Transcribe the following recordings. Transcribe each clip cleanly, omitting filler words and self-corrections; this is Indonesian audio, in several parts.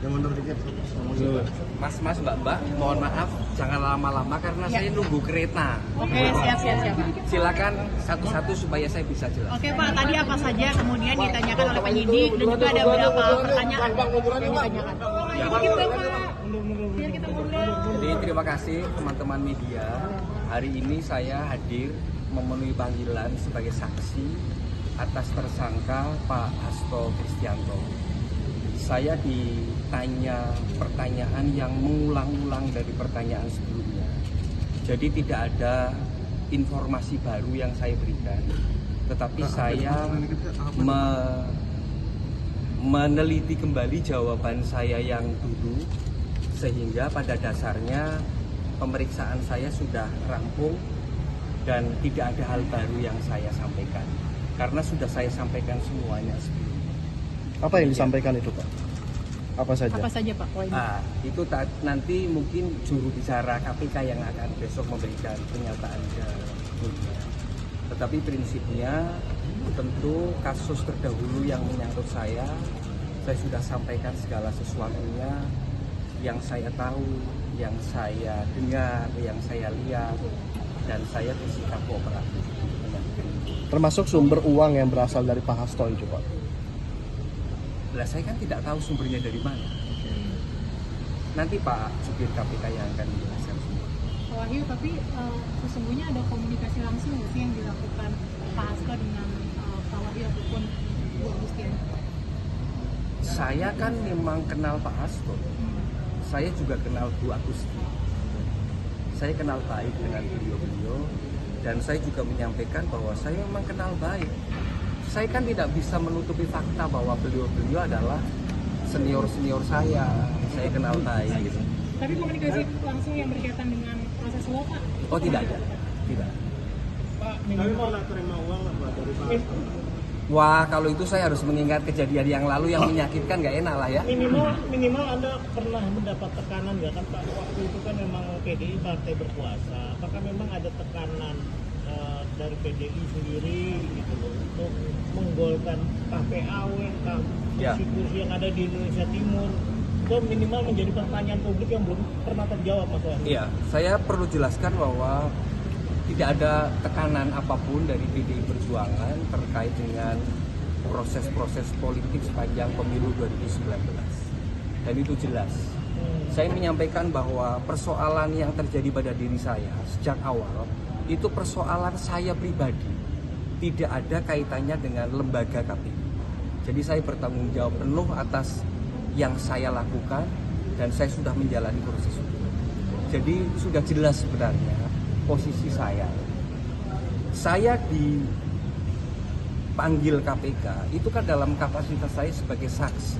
mundur dikit. Mas, mbak, mohon maaf, jangan lama-lama karena saya nunggu kereta. Oke, siap. Silakan satu-satu supaya saya bisa jelas. Oke Pak, tadi apa saja kemudian ditanyakan oleh penyidik dan juga ada beberapa pertanyaan yang ditanyakan. Biar kita mundur. Jadi terima kasih teman-teman media. Hari ini saya hadir memenuhi panggilan sebagai saksi atas tersangka Pak Hasto Kristianto. Saya ditanya pertanyaan yang mengulang-ulang dari pertanyaan sebelumnya. Jadi tidak ada informasi baru yang saya berikan, tetapi saya meneliti kembali jawaban saya yang dulu, sehingga pada dasarnya pemeriksaan saya sudah rampung dan tidak ada hal baru yang saya sampaikan, karena sudah saya sampaikan semuanya sebelumnya. Apa yang disampaikan itu, Pak? Apa saja? Apa saja Pak poinnya? Itu nanti mungkin juru bicara KPK yang akan besok memberikan pernyataan ke media. Tetapi prinsipnya tentu kasus terdahulu yang menyangkut saya sudah sampaikan segala sesuatunya yang saya tahu, yang saya dengar, yang saya lihat, dan saya bersikap kooperatif. Termasuk sumber uang yang berasal dari Pak Hasto itu, Pak? Lah saya kan tidak tahu sumbernya dari mana. Nanti Pak Jubir KPK yang akan menjelaskan semua. Pak Wahyu, tapi sesungguhnya ada komunikasi langsung nggak sih yang dilakukan Pak Hasto dengan Pak Wahyu ataupun Bu Agustiani? Saya kan memang kenal Pak Hasto. Saya juga kenal Bu Agustiani. Saya kenal baik dengan beliau-beliau, dan saya juga menyampaikan bahwa saya memang kenal baik. Saya kan tidak bisa menutupi fakta bahwa beliau-beliau adalah senior-senior saya kenal baik. Gitu. Tapi komunikasi langsung yang berkaitan dengan proses suap, Pak? Oh tidak ada, tidak. Pak, minimal terima uang Pak dari Pak Hasto. Wah, kalau itu saya harus mengingat kejadian yang lalu yang menyakitkan, nggak enak lah ya. Minimal Anda pernah mendapat tekanan nggak kan Pak? Waktu itu kan memang PDI partai berkuasa. Apakah memang ada tekanan dari PDI sendiri gitu loh untuk menggolkan KPAW, kursi-kursi yang ada di Indonesia Timur? Itu minimal menjadi pertanyaan publik yang belum pernah terjawab, Mas Wahyu. Iya, saya perlu jelaskan bahwa tidak ada tekanan apapun dari PDI Perjuangan terkait dengan proses-proses politik sepanjang pemilu 2019. Dan itu jelas. Saya menyampaikan bahwa persoalan yang terjadi pada diri saya sejak awal itu persoalan saya pribadi. Tidak ada kaitannya dengan lembaga KPK. Jadi saya bertanggung jawab penuh atas yang saya lakukan dan saya sudah menjalani proses hukum. Jadi sudah jelas sebenarnya posisi saya. Saya dipanggil KPK itu kan dalam kapasitas saya sebagai saksi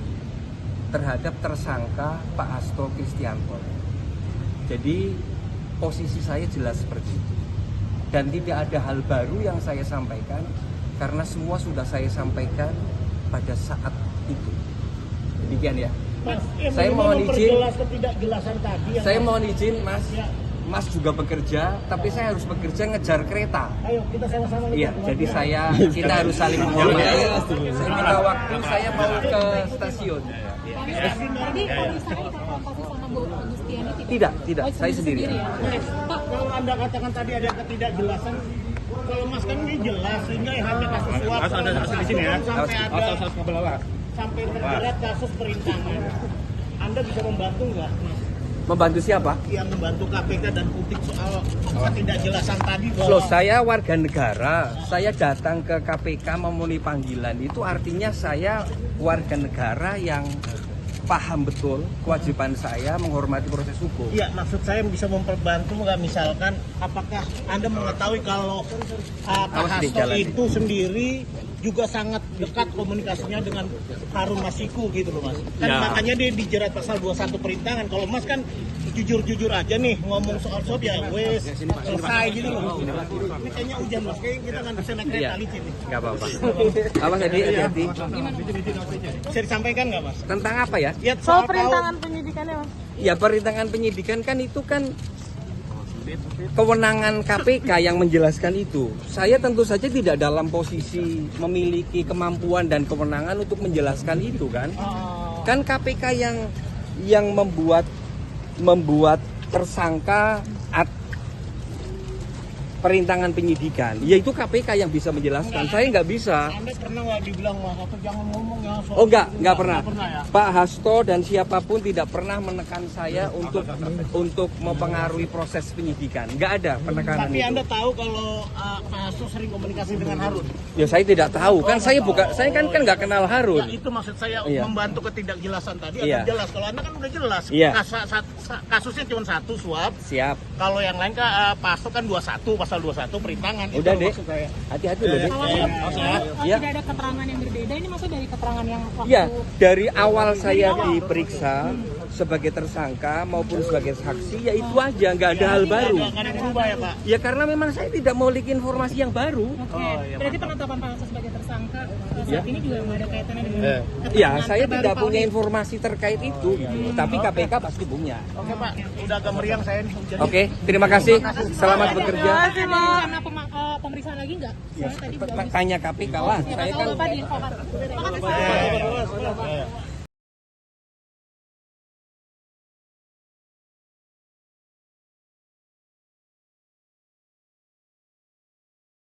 terhadap tersangka Pak Hasto Kristianto. Jadi posisi saya jelas seperti itu. Dan tidak ada hal baru yang saya sampaikan karena semua sudah saya sampaikan pada saat itu. Demikian ya. Mas, saya mohon izin. Ketidakjelasan tadi. Saya mohon izin, Mas. Ya. Mas juga bekerja, tapi saya harus bekerja ngejar kereta. Ayo kita sama-sama. Iya, jadi kita harus saling menghormati. Saya minta waktu, saya mau ke stasiun. Tadi komisaris konfrontasi sama Bu Agustiani tidak, saya sendiri. Pak, kalau Anda katakan tadi ada ketidakjelasan, kalau Mas kan ini jelas sehingga hanya kasus suap. Mas ada di sini ya. Sampai terjerat kasus perintangan. Anda bisa membantu nggak, Mas? Membantu siapa? Yang membantu KPK dan publik soal ketidakjelasan tadi bahwa... Loh, saya warga negara, saya datang ke KPK memenuhi panggilan, itu artinya saya warga negara yang paham betul kewajiban saya menghormati proses hukum. Iya, maksud saya bisa memperbantu nggak, misalkan apakah Anda mengetahui kalau Pak Hasto itu sendiri juga sangat dekat komunikasinya dengan Harun Masiku gitu loh Mas. Kan ya. Makanya dia dijerat pasal 21 perintangan. Kalau Mas kan jujur-jujur aja nih ngomong soal sob ya wes selesai gitu loh. Ini kayaknya hujan Mas, kayaknya kita nggak bisa naik kereta licin nih. Nggak apa-apa. Apa tadi? Hati-hati. Bisa disampaikan nggak Mas? Tentang apa ya? Ya, soal perintangan penyidikannya Mas. Ya, perintangan penyidikan kan itu kan kewenangan KPK yang menjelaskan itu. Saya tentu saja tidak dalam posisi memiliki kemampuan dan kewenangan untuk menjelaskan itu kan. Kan KPK yang yang membuat tersangka perintangan penyidikan, yaitu KPK yang bisa menjelaskan. Saya nggak bisa. Anda pernah nggak dibilang Mas Hasto jangan ngomong ya soal Oh nggak pernah. ya? Pak Hasto dan siapapun tidak pernah menekan saya untuk mempengaruhi proses penyidikan. Nggak ada penekanan Tapi itu. Anda tahu kalau Pak Hasto sering komunikasi dengan Harun? Ya saya tidak tahu kan saya kan nggak kenal Harun. Ya, itu maksud saya Iya. membantu ketidakjelasan tadi Iya. agar jelas. Kalau Anda kan udah jelas. Iya. Kasusnya cuma satu suap. Siap. Kalau yang lain Pak Hasto kan 21 pasal 21 perintangan. Udah, itu Dek. maksud saya. Hati-hati loh, Dek. Kalau Ya. Ya. tidak ada keterangan yang berbeda, ini maksudnya dari keterangan yang waktu Ya, dari awal saya diperiksa sebagai tersangka maupun sebagai saksi, ya itu aja, nggak ada hal baru. Nggak ada yang berubah ya Pak? Ya karena memang saya tidak mau leak informasi yang baru. Oke, berarti penetapan Pak Hasto sebagai tersangka Ya. saat ini juga nggak ada kaitannya dengan keterangan Ya, saya terbaru tidak Pak punya Odi. informasi terkait itu, tapi KPK pasti punya. Oke Pak, udah agak meriang saya nih. Jadi, Oke, terima kasih. Selamat bekerja. Ada rencana pemeriksaan lagi nggak? Soalnya tadi juga Tanya KPK lah. Saya kan Bapak di Terima kasih.